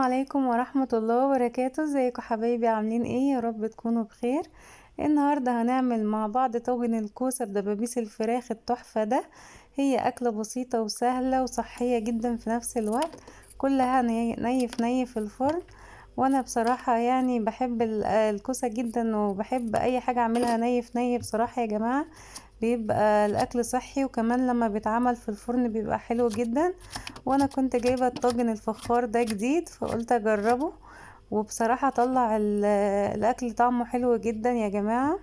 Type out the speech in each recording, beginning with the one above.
عليكم ورحمة الله وبركاته. ازيكم حبايبي؟ عاملين ايه؟ يا رب تكونوا بخير. النهاردة هنعمل مع بعض طاجن الكوسة بدبابيس الفراخ التحفة ده. هي أكلة بسيطة وسهلة وصحية جدا في نفس الوقت. كلها ني في الفرن. وانا بصراحة يعني بحب الكوسة جدا، وبحب اي حاجة اعملها ني بصراحة يا جماعة. بيبقى الاكل صحي، وكمان لما بيتعمل في الفرن بيبقى حلو جدا. وانا كنت جايبة الطاجن الفخار ده جديد فقلت اجربه، وبصراحة طلع الاكل طعمه حلو جدا يا جماعة.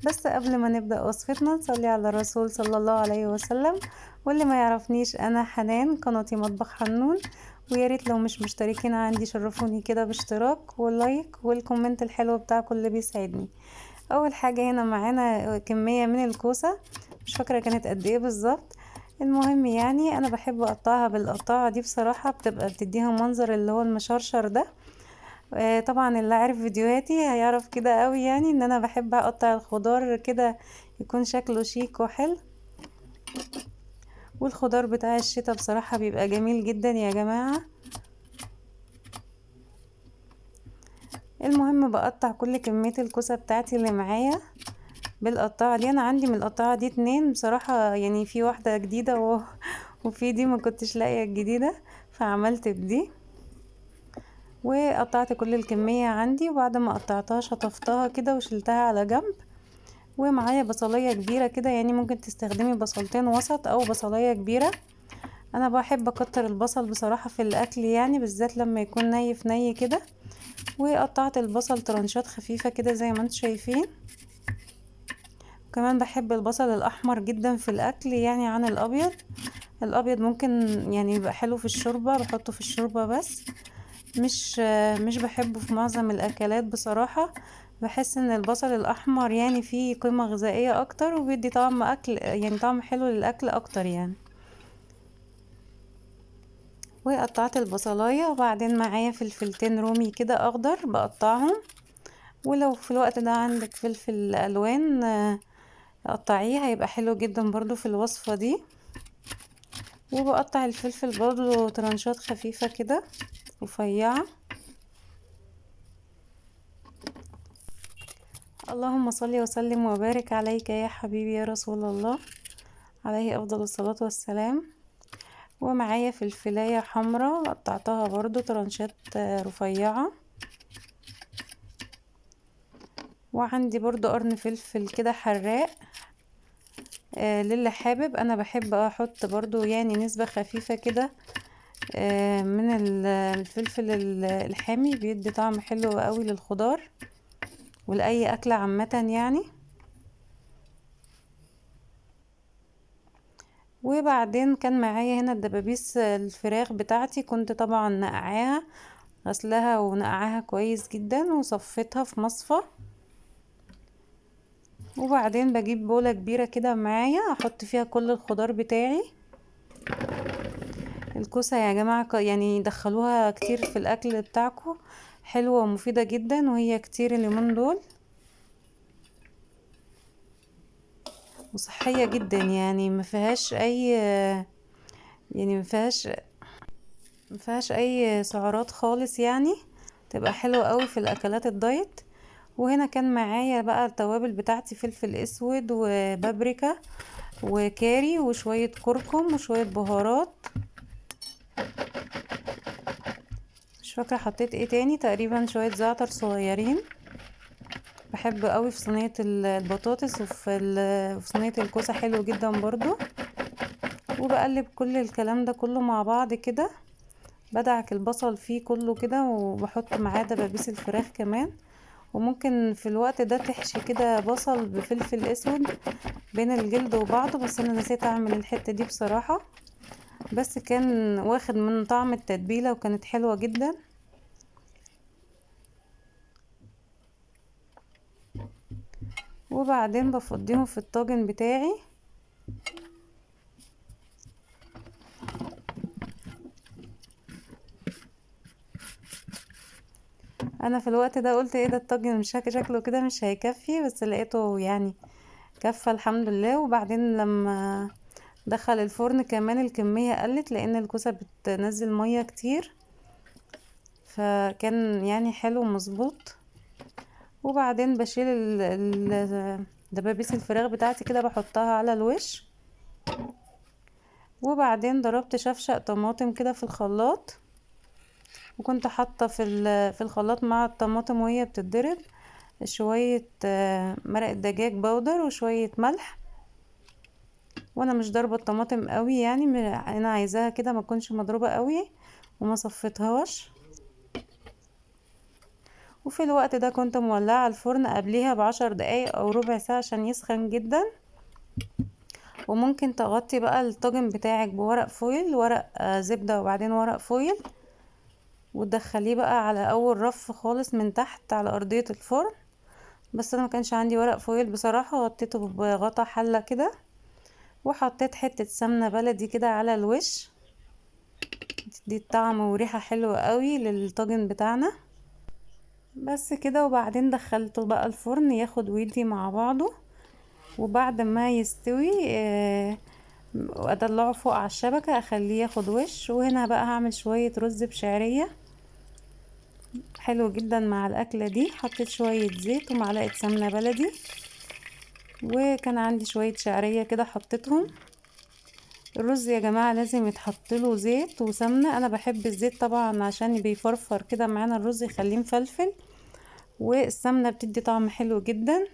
بس قبل ما نبدأ وصفتنا نصلي على الرسول صلى الله عليه وسلم. واللي ما يعرفنيش، انا حنان، قناتي مطبخ حنون. ويا ريت لو مش مشتركين عندي شرفوني كده باشتراك واللايك والكومنت الحلو بتاعكم اللي بيسعدني. اول حاجة هنا معانا كمية من الكوسة، مش فاكرة كانت قد ايه بالظبط. المهم يعني انا بحب اقطعها بالقطاعة دي بصراحة، بتبقى بتديها منظر اللي هو المشرشر ده. طبعا اللي عارف فيديوهاتي هيعرف كده قوي، يعني ان انا بحب اقطع الخضار كده يكون شكله شيك وحلو. والخضار بتاع الشتا بصراحة بيبقى جميل جدا يا جماعة. المهم بقطع كل كمية الكوسة بتاعتي اللي معايا بالقطاعة دي. انا عندي من القطاعة دي اتنين بصراحة، يعني في واحدة جديدة وفي دي ما كنتش لاقية الجديدة، فعملت بدي وقطعت كل الكمية عندي. وبعد ما قطعتها شطفتها كده وشلتها على جنب. ومعايا بصلية كبيرة كده، يعني ممكن تستخدمي بصلتين وسط او بصلية كبيرة. انا بحب اكتر البصل بصراحة في الاكل، يعني بالذات لما يكون ني في ني كده. وقطعت البصل ترانشات خفيفة كده زي ما انتم شايفين. كمان بحب البصل الاحمر جدا في الاكل يعني عن الابيض. الابيض ممكن يعني يبقى حلو في الشوربة، بحطه في الشوربة بس. مش بحبه في معظم الاكلات بصراحة. بحس ان البصل الاحمر يعني فيه قيمة غذائية اكتر، وبيدي طعم اكل، يعني طعم حلو للاكل اكتر يعني. وقطعت البصلاية، وبعدين معايا فلفلتين رومي كده اخضر بقطعهم. ولو في الوقت ده عندك فلفل الوان قطعيه، هيبقى حلو جدا برضو في الوصفة دي. وبقطع الفلفل برضو ترانشات خفيفة كده رفيعة. اللهم صل وسلم وبارك عليك يا حبيبي يا رسول الله، عليه افضل الصلاة والسلام. ومعايا فلفلاية حمرا قطعتها برضو ترانشات رفيعة. وعندي برضو قرن فلفل كده حراق. للي حابب، انا بحب احط برضو يعني نسبة خفيفة كده من الفلفل الحامي، بيدي طعم حلو قوي للخضار ولأي أكلة عامة يعني. وبعدين كان معايا هنا الدبابيس الفراخ بتاعتي، كنت طبعا نقعاها، غسلها ونقعاها كويس جدا وصفيتها في مصفى. وبعدين بجيب بولة كبيرة كده معايا احط فيها كل الخضار بتاعي. الكوسة يا جماعة يعني دخلوها كتير في الاكل بتاعكم، حلوة ومفيدة جدا، وهي كتير اليومين دول وصحية جدا، يعني ما فيهاش اي، يعني ما فيهاش اي سعرات خالص يعني. تبقى حلوة قوي في الاكلات الدايت. وهنا كان معايا بقى التوابل بتاعتي، فلفل اسود وبابريكا وكاري وشوية كركم وشوية بهارات. مش فاكرة حطيت ايه تاني، تقريبا شوية زعتر صغيرين. بحب قوي في صينية البطاطس وفي صينية الكوسة، حلو جدا برضو. وبقلب كل الكلام ده كله مع بعض كده. بدعك البصل فيه كله كده، وبحط معاه دبابيس الفراخ كمان. وممكن في الوقت ده تحشي كده بصل بفلفل اسود بين الجلد وبعضه، بس انا نسيت اعمل الحتة دي بصراحة. بس كان واخد من طعم التتبيلة وكانت حلوة جدا. وبعدين بفضيهم في الطاجن بتاعي. انا في الوقت ده قلت ايه ده، الطاجن مش شكله كده مش هيكفي، بس لقيته يعني كفى الحمد لله. وبعدين لما دخل الفرن كمان الكمية قلت، لان الكوسة بتنزل مية كتير، فكان يعني حلو مظبوط. وبعدين بشيل دبابيس الفراخ بتاعتي كده، بحطها على الوش. وبعدين ضربت شفشق طماطم كده في الخلاط، وكنت حاطه في الخلاط مع الطماطم وهي بتتضرب شويه مرق دجاج بودر وشويه ملح. وانا مش ضاربه الطماطم قوي يعني، انا عايزاها كده ما تكونش مضروبه قوي، وما صفيتهاش. وفي الوقت ده كنت مولعه الفرن قبليها ب10 دقايق او ربع ساعه عشان يسخن جدا. وممكن تغطي بقى الطاجن بتاعك بورق فويل، ورق زبده وبعدين ورق فويل، وتدخليه بقى على اول رف خالص من تحت على ارضيه الفرن. بس انا ما كانش عندي ورق فويل بصراحه، غطيته بغطا حله كده، وحطيت حته سمنه بلدي كده على الوش، دي طعم وريحه حلوه قوي للطاجن بتاعنا. بس كده، وبعدين دخلته بقى الفرن ياخد ويدي مع بعضه. وبعد ما يستوي اطلعه فوق على الشبكه، اخليه ياخد وش. وهنا بقى هعمل شويه رز بشعريه حلو جدا مع الاكله دي. حطيت شويه زيت ومعلقه سمنه بلدي، وكان عندي شويه شعريه كده حطيتهم. الرز يا جماعه لازم يتحط له زيت وسمنه، انا بحب الزيت طبعا عشان بيفرفر كده معانا الرز، يخليه مفلفل، والسمنه بتدي طعم حلو جدا.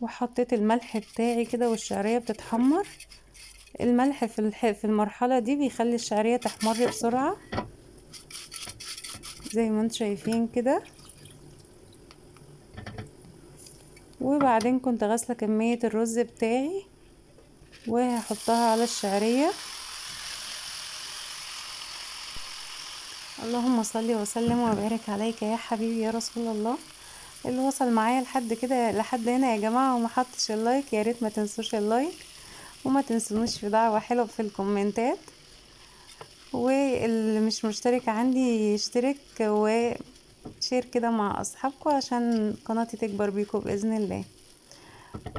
وحطيت الملح بتاعي كده والشعريه بتتحمر. الملح في المرحله دي بيخلي الشعريه تحمر بسرعه زي ما انتم شايفين كده. وبعدين كنت غاسله كميه الرز بتاعي وهحطها على الشعريه. اللهم صل وسلم وبارك عليك يا حبيبي يا رسول الله. اللي وصل معايا لحد كده لحد هنا يا جماعه وما حطش اللايك، يا ريت ما تنسوش اللايك، وما تنسونيش في دعوه حلوه في الكومنتات. واللي مش مشترك عندي يشترك وشير كده مع اصحابكم عشان قناتي تكبر بيكم باذن الله.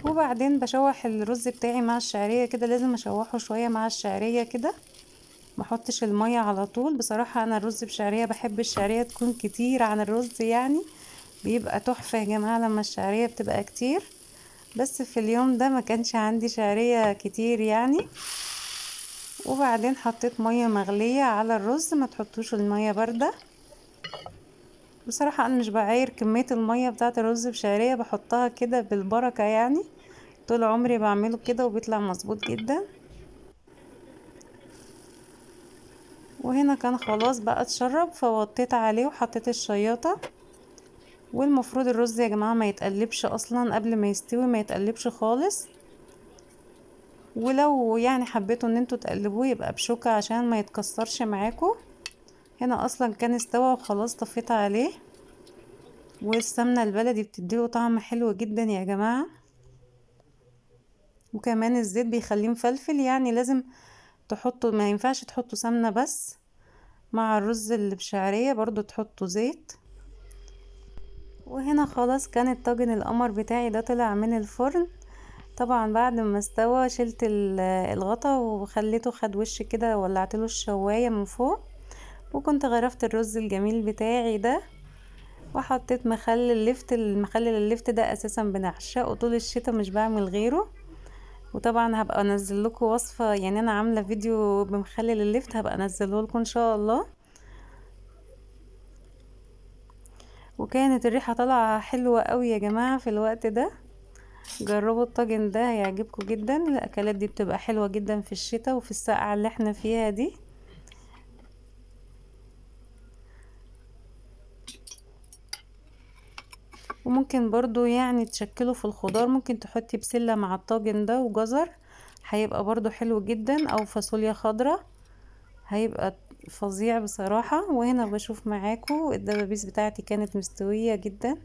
وبعدين بشوح الرز بتاعي مع الشعريه كده، لازم اشوحه شويه مع الشعريه كده، ما احطش الميه على طول. بصراحه انا الرز بشعريه بحب الشعريه تكون كتير عن الرز، يعني بيبقى تحفه يا جماعه لما الشعريه بتبقى كتير. بس في اليوم ده ما كانش عندي شعريه كتير يعني. وبعدين حطيت ميه مغليه على الرز، ما تحطوش الميه بارده. بصراحه انا مش بعاير كميه الميه بتاعه الرز بشعريه، بحطها كده بالبركه يعني، طول عمري بعمله كده وبيطلع مظبوط جدا. وهنا كان خلاص بقى اتشرب، فوطيت عليه وحطيت الشياطه. والمفروض الرز يا جماعه ما يتقلبش اصلا قبل ما يستوي، ما يتقلبش خالص. ولو يعني حبيتوا ان انتوا تقلبوه يبقى بشوكة عشان ما يتكسرش معاكم. هنا اصلا كان استوى وخلاص طفيت عليه. والسمنة البلدي بتديله طعم حلو جدا يا جماعة، وكمان الزيت بيخليه مفلفل، يعني لازم تحطوا، ما ينفعش تحطوا سمنة بس، مع الرز اللي بشعرية برضو تحطوا زيت. وهنا خلاص كان الطاجن القمر بتاعي ده طلع من الفرن. طبعا بعد ما استوى شلت الغطا وخليته خد وش كده، ولعت له الشوايه من فوق. وكنت غرفت الرز الجميل بتاعي ده، وحطيت مخلل اللفت. المخلل اللفت ده اساسا بنعشقه طول الشتاء، مش بعمل غيره. وطبعا هبقى انزل لكم وصفه، يعني انا عامله فيديو بمخلل اللفت هبقى انزله لكم ان شاء الله. وكانت الريحه طالعه حلوه قوي يا جماعه في الوقت ده. جربوا الطاجن ده هيعجبكم جدا. الاكلات دي بتبقى حلوة جدا في الشتاء وفي السقعة اللي احنا فيها دي. وممكن برضو يعني تشكلوا في الخضار، ممكن تحطي بسلة مع الطاجن ده وجزر، هيبقى برضو حلو جدا، او فاصوليا خضراء، هيبقى فظيع بصراحة. وهنا بشوف معاكم الدبابيس بتاعتي كانت مستوية جدا،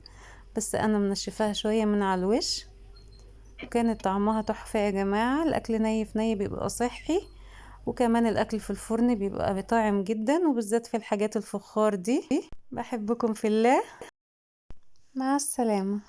بس انا منشفاها شوية من على الوش. وكانت طعمها تحفة يا جماعة. الاكل ني في ني بيبقى صحي، وكمان الاكل في الفرن بيبقى طاعم جدا، وبالذات في الحاجات الفخار دي. بحبكم في الله، مع السلامة.